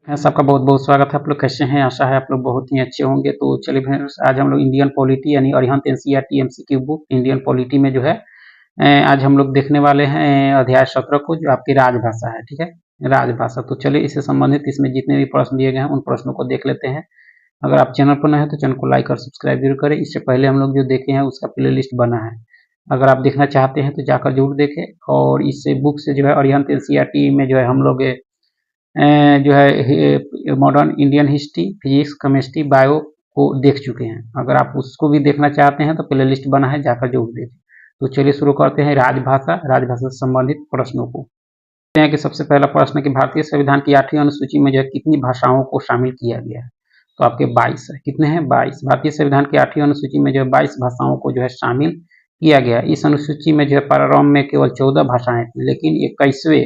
सबका बहुत-बहुत स्वागत है। आप लोग कैसे हैं? आशा है आप लोग बहुत ही अच्छे होंगे। तो चलिए फ्रेंड्स, आज हम लोग इंडियन पॉलिटी यानी Arihant NCERT MCQ book Indian polity में जो है आज हम लोग देखने वाले हैं अध्याय 17 को, जो आपकी राजभाषा है। ठीक है, राजभाषा। तो चलिए इससे संबंधित इसमें जितने भी प्रश्न दिए गए हैं उन प्रश्नों को देख लेते हैं। अगर आप चैनल पर नए हैं तो चैनल को लाइक और सब्सक्राइब जरूर करें। इससे पहले हम लोग जो देखे हैं उसका प्ले लिस्ट बना है, अगर आप देखना चाहते हैं तो जाकर जरूर देखें। और इससे बुक से जो है अरिहंत एनसीईआरटी में जो है हम लोग जो है modern Indian history, physics, chemistry, bio को देख चुके हैं। अगर आप उसको भी देखना चाहते हैं तो प्ले लिस्ट बना है, जाकर जरूर देखें। तो चलिए शुरू करते हैं राजभाषा से संबंधित प्रश्नों को। देखते हैं कि सबसे पहला प्रश्न है कि भारतीय संविधान की 8वीं अनुसूची में जो है कितनी भाषाओं को शामिल किया गया है? तो आपके 22 है। कितने हैं? 22। भारतीय संविधान की 8वीं अनुसूची में जो है 22 भाषाओं को जो है शामिल किया गया। इस अनुसूची में जो है प्रारंभ में केवल 14 भाषाएं थी, लेकिन 21वें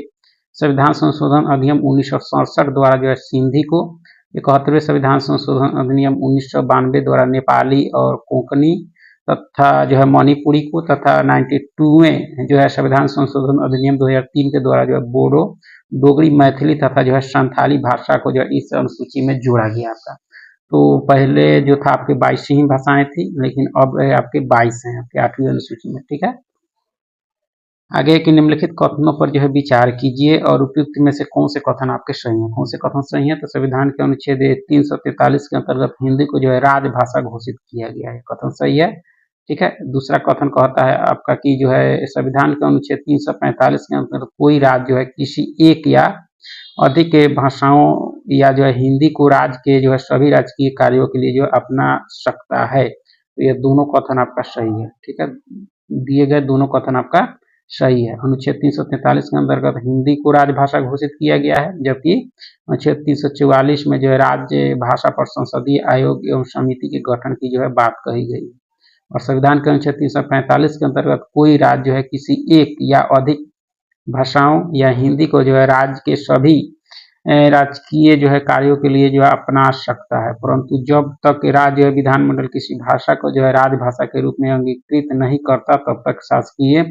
संविधान संशोधन अधिनियम 1967 द्वारा जो है सिंधी को, 71वें संविधान संशोधन अधिनियम 1992 द्वारा नेपाली और कोंकणी तथा जो है मणिपुरी को, तथा 92वें जो है संविधान संशोधन अधिनियम 2003 के द्वारा जो है बोडो, डोगरी, मैथिली तथा जो है संथाली भाषा को जो है इस अनुसूची में जोड़ा गया आपका। तो पहले जो था आपके 22 ही भाषाएं थी, लेकिन अब आपके 22 हैं आपके 8वीं अनुसूची में। ठीक है, आगे के निम्नलिखित कथनों पर जो है विचार कीजिए और उपयुक्त में से कौन से कथन आपके सही हैं। कौन से कथन सही हैं? तो संविधान के अनुच्छेद 343 के अंतर्गत हिंदी को जो है राजभाषा घोषित किया गया है, कथन सही है। ठीक है, दूसरा कथन कहता है आपका कि जो है संविधान के अनुच्छेद 345 के अंतर्गत कोई राज्य जो है किसी एक या अधिक भाषाओं या जो है हिंदी को राज्य के जो है सभी राजकीय कार्यों के लिए जो अपना सकता है। तो ये दोनों कथन आपका सही है। ठीक है, दिए गए दोनों कथन आपका सही है। अनुच्छेद 343 के अंतर्गत हिंदी को राजभाषा घोषित किया गया है, जबकि अनुच्छेद 344 में जो है राज्य भाषा पर संसदीय आयोग एवं समिति के गठन की जो है बात कही गई है। और संविधान के अनुच्छेद 345 के अंतर्गत कोई राज्य जो है किसी एक या अधिक भाषाओं या हिंदी को जो है राज्य के सभी राजकीय जो है कार्यों के लिए जो है अपना सकता है, परंतु जब तक राज्य विधानमंडल किसी भाषा को जो है राजभाषा के रूप में अंगीकृत नहीं करता, तब तक शासकीय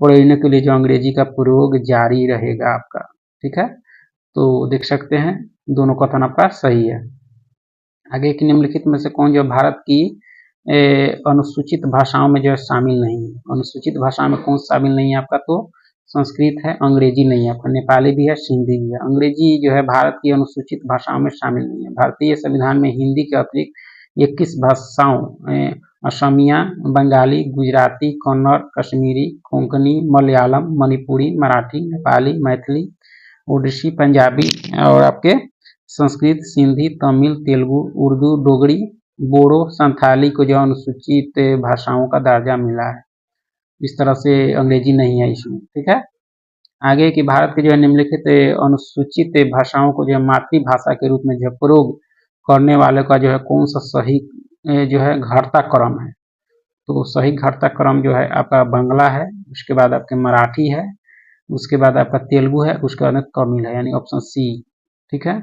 प्रयोजनों के लिए जो अंग्रेजी का प्रयोग जारी रहेगा आपका। ठीक है, तो देख सकते हैं दोनों कथन आपका सही है। आगे की निम्नलिखित में से कौन जो भारत की अनुसूचित भाषाओं में जो है शामिल नहीं है? अनुसूचित भाषा में कौन शामिल नहीं है आपका? तो संस्कृत है, अंग्रेजी नहीं है आपका, नेपाली भी है, सिंधी भी है। अंग्रेजी जो है भारत की अनुसूचित भाषाओं में शामिल नहीं है। भारतीय संविधान में हिंदी के अतिरिक्त 21 भाषाओं असमिया, बंगाली, गुजराती, कन्नड़, कश्मीरी, कोंकणी, मलयालम, मणिपुरी, मराठी, नेपाली, मैथिली, ओडिसी, पंजाबी और आपके संस्कृत, सिंधी, तमिल, तेलुगु, उर्दू, डोगरी, बोडो, संथाली को जो अनुसूचित भाषाओं का दर्जा मिला है। इस तरह से अंग्रेजी नहीं है इसमें। ठीक है, आगे की भारत के जो है निम्नलिखित अनुसूचित भाषाओं को जो है मातृभाषा के रूप में जो प्रयोग करने वाले का जो है कौन सा सही जो है घटता क्रम है? तो सही घटता क्रम जो है आपका बांग्ला है, उसके बाद आपके मराठी है, उसके बाद आपका तेलुगु है, उसके बाद तमिल है, यानी ऑप्शन सी। ठीक है,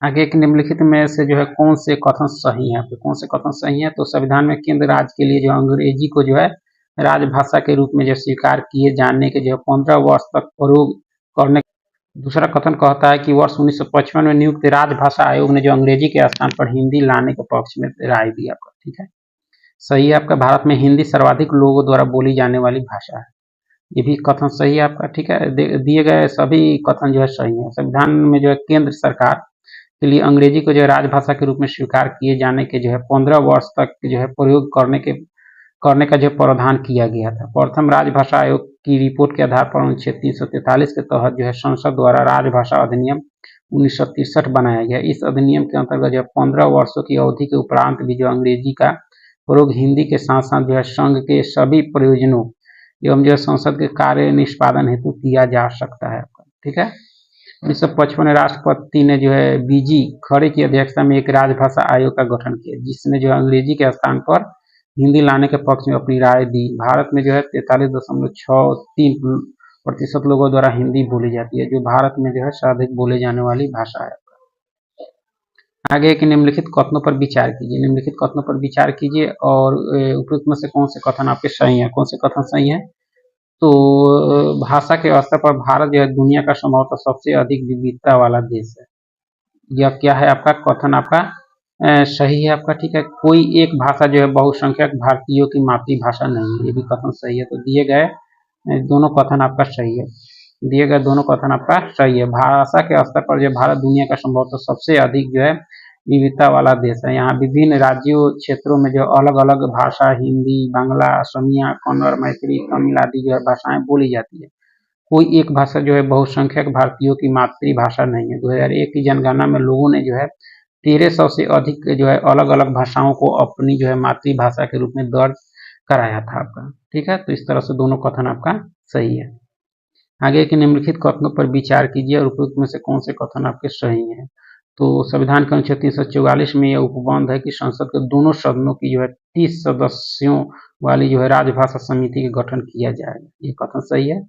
आगे के निम्नलिखित में से जो है कौन से कथन सही है? आपके कौन से कथन सही है? तो संविधान में केंद्र राज्य के लिए जो अंग्रेजी को जो है राजभाषा के रूप में जो स्वीकार किए जाने के जो 15 वर्ष तक प्रयोग करने। दूसरा कथन कहता है कि वर्ष 1955 में नियुक्त राजभाषा आयोग ने जो अंग्रेजी के स्थान पर हिंदी लाने के पक्ष में राय दी आपका। ठीक है, सही है आपका। भारत में हिंदी सर्वाधिक लोगों द्वारा बोली जाने वाली भाषा है, ये भी कथन सही है आपका। ठीक है, दिए गए सभी कथन जो है सही है। संविधान में जो है केंद्र सरकार के लिए अंग्रेजी को जो है राजभाषा के रूप में स्वीकार किए जाने के जो है 15 वर्ष तक जो है प्रयोग करने का जो प्रावधान किया गया था। प्रथम राजभाषा आयोग की रिपोर्ट के आधार पर अनुच्छेद 343 के तहत जो है संसद द्वारा राजभाषा अधिनियम 1963 बनाया गया। इस अधिनियम के अंतर्गत जो 15 वर्षों की अवधि के उपरांत भी जो अंग्रेजी का प्रयोग हिंदी के साथ साथ जो है संघ के सभी प्रयोजनों एवं जो संसद के कार्य निष्पादन हेतु किया जा सकता है। ठीक है, 1955 राष्ट्रपति ने जो है बीजी खरे की अध्यक्षता में एक राजभाषा आयोग का गठन किया, जिसने जो अंग्रेजी के स्थान पर हिंदी लाने के पक्ष में अपनी राय दी। भारत में जो है 43.63% लोगों द्वारा हिंदी बोली जाती है, जो भारत में जो है सर्वाधिक बोले जाने वाली भाषा है। आगे के निम्नलिखित कथनों पर विचार कीजिए। निम्नलिखित कथनों पर विचार कीजिए और उपयुक्त में से कौन से कथन आपके सही हैं? कौन से कथन सही हैं? तो भाषा के स्तर पर भारत जो है दुनिया का संभवतः सबसे अधिक विविधता वाला देश है। यह क्या है आपका कथन आपका सही है आपका, ठीक है। कोई एक भाषा जो है बहुसंख्यक भारतीयों की मातृभाषा नहीं है, ये भी कथन सही है। तो दिए गए दोनों कथन आपका सही है, दिए गए दोनों कथन आपका सही है। भाषा के स्तर पर जो भारत दुनिया का संभवतः सबसे अधिक जो है विविधता वाला देश है। यहाँ विभिन्न राज्यों क्षेत्रों में जो अलग अलग भाषा, हिंदी, बांग्ला, असमिया, कन्नड़, मैथिली, तमिल आदि जो है भाषाएं बोली जाती है। कोई एक भाषा जो है बहुसंख्यक भारतीयों की मातृभाषा नहीं है। 2001 की जनगणना में लोगों ने जो है 1300 से अधिक जो है अलग अलग भाषाओं को अपनी जो है मातृभाषा के रूप में दर्ज कराया था आपका, ठीक है। तो इस तरह से दोनों कथन आपका सही है। आगे के निम्नलिखित कथनों पर विचार कीजिए और उपयुक्त में से कौन से कथन आपके सही हैं। तो संविधान के अनुच्छेद 344 में यह उपबंध है कि संसद के दोनों सदनों की जो है 30 सदस्यों वाली जो है राजभाषा समिति का गठन किया जाएगा, ये कथन सही है।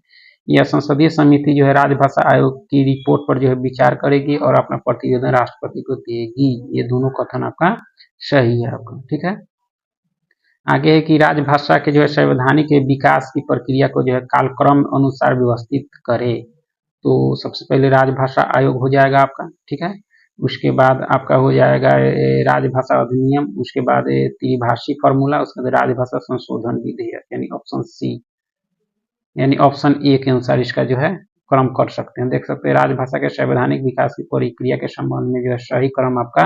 यह संसदीय समिति जो है राजभाषा आयोग की रिपोर्ट पर जो है विचार करेगी और अपना प्रतिवेदन राष्ट्रपति को देगी, ये दोनों कथन आपका सही है आपका, ठीक है। आगे है कि राजभाषा के जो है संवैधानिक विकास की प्रक्रिया को जो है कालक्रम अनुसार व्यवस्थित करे। तो सबसे पहले राजभाषा आयोग हो जाएगा आपका, ठीक है। उसके बाद आपका हो जाएगा राजभाषा अधिनियम, उसके बाद त्रिभाषी फॉर्मूला, उसके बाद राजभाषा संशोधन विधेयक, यानी ऑप्शन सी, यानी ऑप्शन ए के अनुसार इसका जो है क्रम कर सकते हैं। देख सकते हैं राजभाषा के संवैधानिक विकास की प्रक्रिया के संबंध में जो है सही क्रम आपका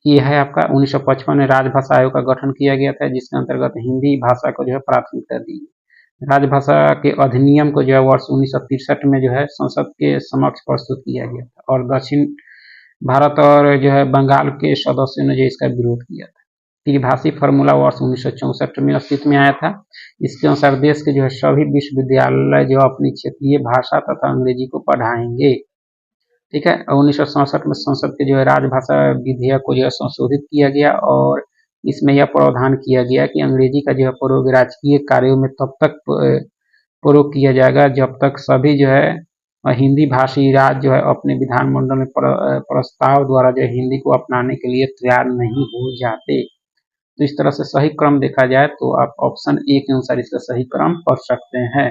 ये है आपका 1955 में राजभाषा आयोग का गठन किया गया था, जिसके अंतर्गत हिंदी भाषा को जो है प्राथमिकता दी। राजभाषा के अधिनियम को जो है वर्ष 1963 में जो है संसद के समक्ष प्रस्तुत किया गया था और दक्षिण भारत और जो है बंगाल के सदस्यों ने जो इसका विरोध किया था। त्रिभाषी फॉर्मूला वर्ष 1964 में अस्तित्व में आया था। इसके अनुसार देश के जो है सभी विश्वविद्यालय जो अपनी क्षेत्रीय भाषा तथा अंग्रेजी को पढ़ाएंगे, ठीक है। 1967 में संसद के जो है राजभाषा विधेयक को जो है संशोधित किया गया और इसमें यह प्रावधान किया गया कि अंग्रेजी का जो है प्रयोग राजकीय कार्यों में तब तक प्रयोग किया जाएगा जब तक सभी जो है हिंदी भाषी राज्य जो है अपने विधानमंडल में प्रस्ताव द्वारा जो हिंदी को अपनाने के लिए तैयार नहीं हो जाते। तो इस तरह से सही क्रम देखा जाए तो आप ऑप्शन ए के अनुसार इसका सही क्रम पढ़ सकते हैं।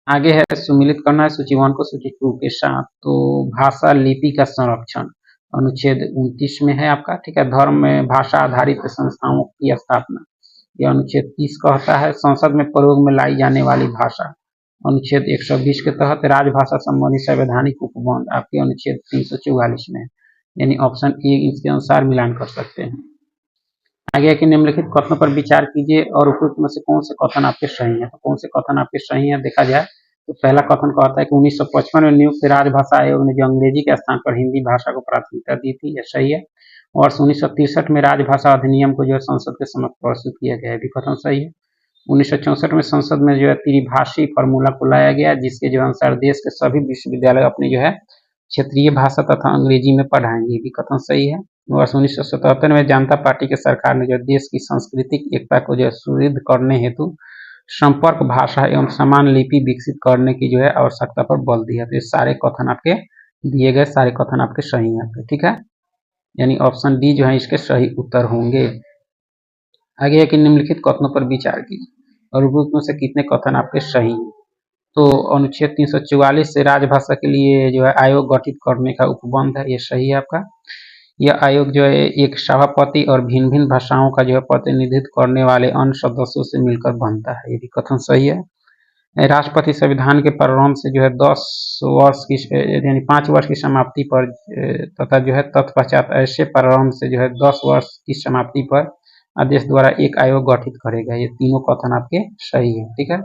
आगे है सुमिलित करना है सूची 1 को सूची 2 के साथ। तो भाषा लिपि का संरक्षण अनुच्छेद 29 में है आपका, ठीक है। धर्म में भाषा आधारित संस्थाओं की स्थापना, यह अनुच्छेद 30 कहता है। संसद में प्रयोग में लाई जाने वाली भाषा, अनुच्छेद 120 के तहत। राजभाषा संबंधी संवैधानिक उपबंध आपके अनुच्छेद 344 में, यानी ऑप्शन ए इसके अनुसार मिलान कर सकते हैं। आगे के निम्नलिखित कथनों पर विचार कीजिए और उपयुक्त में से कौन से कथन आपके सही हैं। तो कौन से कथन आपके सही हैं देखा जाए तो पहला कथन कहता है कि 1955 में नियुक्त राजभाषा आयोग ने जो अंग्रेजी के स्थान पर हिंदी भाषा को प्राथमिकता दी थी, यह सही है। वर्ष 1963 में राजभाषा अधिनियम को जो है संसद के समक्ष प्रस्तुत किया गया, भी कथन सही है। 1964 में संसद में जो है त्रिभाषी फॉर्मूला को लाया गया, जिसके जो अनुसार देश के सभी विश्वविद्यालय अपनी जो है क्षेत्रीय भाषा तथा अंग्रेजी में पढ़ाएंगे, भी कथन सही है। वर्ष 1977 में जनता पार्टी की सरकार ने जो देश की सांस्कृतिक एकता को जो सुदृढ़ करने हेतु संपर्क भाषा एवं समान लिपि विकसित करने की जो है आवश्यकता पर बल दिया। तो ये सारे कथन आपके दिए गए सारे कथन आपके सही हैं आपके, ठीक है। यानी ऑप्शन डी जो है इसके सही उत्तर होंगे। आगे है कि निम्नलिखित कथनों पर विचार कीजिए और उपयुक्त में से कितने कथन आपके सही हैं। तो अनुच्छेद 344 से राजभाषा के लिए जो है आयोग गठित करने का उपबंध है, ये सही है आपका। यह आयोग जो है एक सभापति और भिन्न भिन्न भाषाओं का जो है प्रतिनिधित्व करने वाले अन्य सदस्यों से मिलकर बनता है, ये भी कथन सही है। राष्ट्रपति संविधान के प्रारंभ से जो है 10 वर्ष की यानी 5 वर्ष की समाप्ति पर तथा जो है तत्पश्चात ऐसे प्रारंभ से जो है 10 वर्ष की समाप्ति पर आदेश द्वारा एक आयोग गठित करेगा, ये तीनों कथन आपके सही है, ठीक है।